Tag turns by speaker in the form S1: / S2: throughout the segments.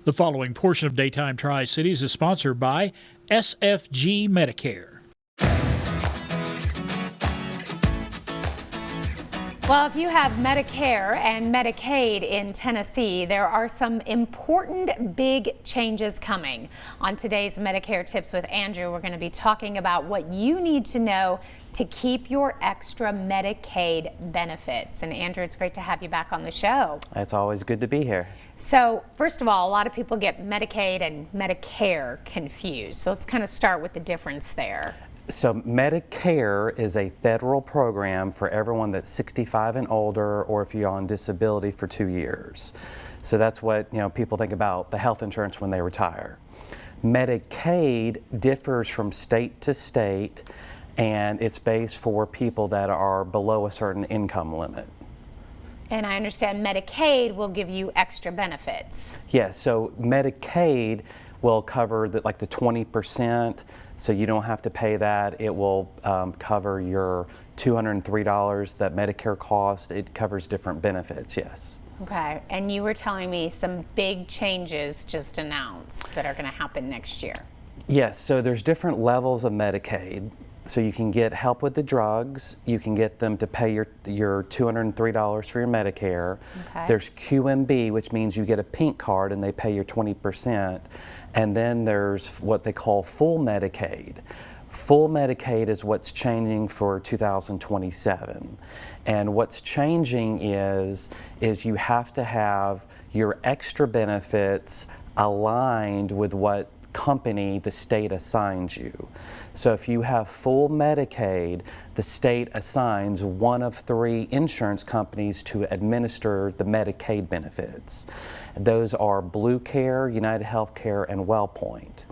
S1: The following portion of Daytime Tri-Cities is sponsored by SFG Medicare.
S2: Well, if you have Medicare and Medicaid in Tennessee, there are some important big changes coming. On today's Medicare Tips with Andrew, we're going to be talking about what you need to know to keep your extra Medicaid benefits. And Andrew, it's great to have you back on the show.
S3: It's always good to be here.
S2: So first of all, a lot of people get Medicaid and Medicare confused. So let's kind of start with the difference there.
S3: So Medicare is a federal program for everyone that's 65 and older, or if you're on disability for 2 years. So that's what people think about the health insurance when they retire. Medicaid differs from state to state, and it's based for people that are below a certain income limit.
S2: And I understand Medicaid will give you extra benefits.
S3: Yes, so Medicaid will cover the 20%, so you don't have to pay that. It will cover your $203 that Medicare cost. It covers different benefits, yes.
S2: Okay, and you were telling me some big changes just announced that are going to happen next year.
S3: Yes, so there's different levels of Medicaid. So you can get help with the drugs, you can get them to pay your $203 for your Medicare.
S2: Okay.
S3: There's QMB, which means you get a pink card and they pay your 20%. And then there's what they call full Medicaid. Full Medicaid is what's changing for 2027. And what's changing is you have to have your extra benefits aligned with what company the state assigns you. So if you have full Medicaid, the state assigns one of 3 insurance companies to administer the Medicaid benefits. Those are Blue Care, United Healthcare, and WellPoint.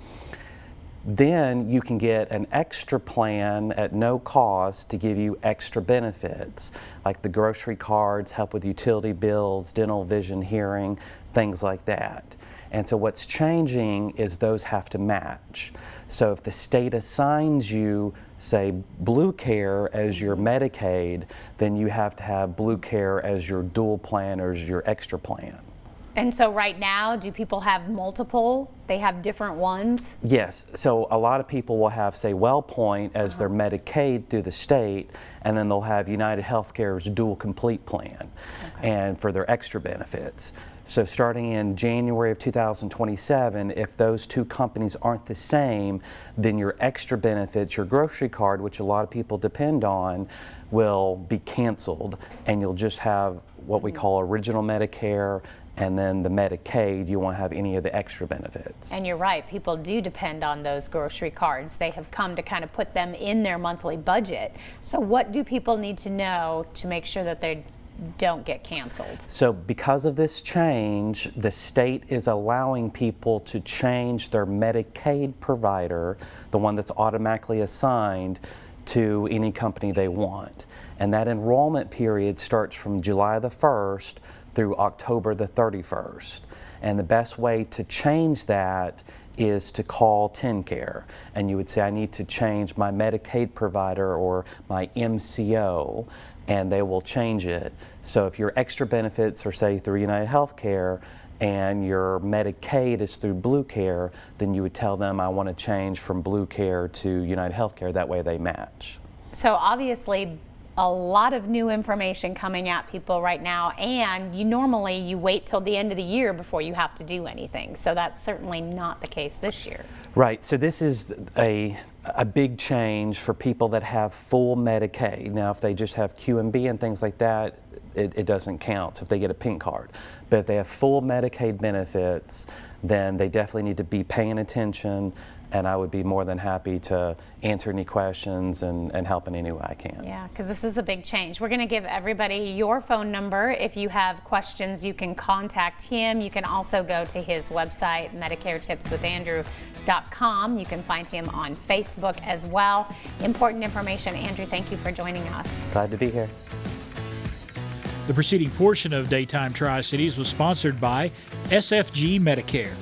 S3: Then you can get an extra plan at no cost to give you extra benefits, like the grocery cards, help with utility bills, dental, vision, hearing, things like that. And so what's changing is those have to match. So if the state assigns you, say, Blue Care as your Medicaid, then you have to have Blue Care as your dual plan or as your extra plan.
S2: And so right now, do people have multiple? They have different ones?
S3: Yes, so a lot of people will have, say, WellPoint as their Medicaid through the state, and then they'll have United Healthcare's dual complete plan, and for their extra benefits. So starting in January of 2027, if those 2 companies aren't the same, then your extra benefits, your grocery card, which a lot of people depend on, will be canceled, and you'll just have what we call original Medicare, and then the Medicaid, you won't have any of the extra benefits.
S2: And you're right, people do depend on those grocery cards. They have come to kind of put them in their monthly budget. So what do people need to know to make sure that they don't get canceled?
S3: So because of this change, the state is allowing people to change their Medicaid provider, the one that's automatically assigned, to any company they want. And that enrollment period starts from July the 1st through October the 31st. And the best way to change that is to call TennCare. And you would say, I need to change my Medicaid provider or my MCO, and they will change it. So if your extra benefits are, say, through United Healthcare and your Medicaid is through Blue Care, then you would tell them, I want to change from Blue Care to United Healthcare. That way they match.
S2: So obviously, a lot of new information coming at people right now, and you wait till the end of the year before you have to do anything. So that's certainly not the case this year.
S3: Right, so this is a big change for people that have full Medicaid. Now if they just have QMB and things like that, it doesn't count, so if they get a pink card. But if they have full Medicaid benefits, then they definitely need to be paying attention, and I would be more than happy to answer any questions and help in any way I can.
S2: Yeah, because this is a big change. We're going to give everybody your phone number. If you have questions, you can contact him. You can also go to his website, MedicareTipsWithAndrew.com. You can find him on Facebook as well. Important information. Andrew, thank you for joining us.
S3: Glad to be here.
S1: The preceding portion of Daytime Tri-Cities was sponsored by SFG Medicare.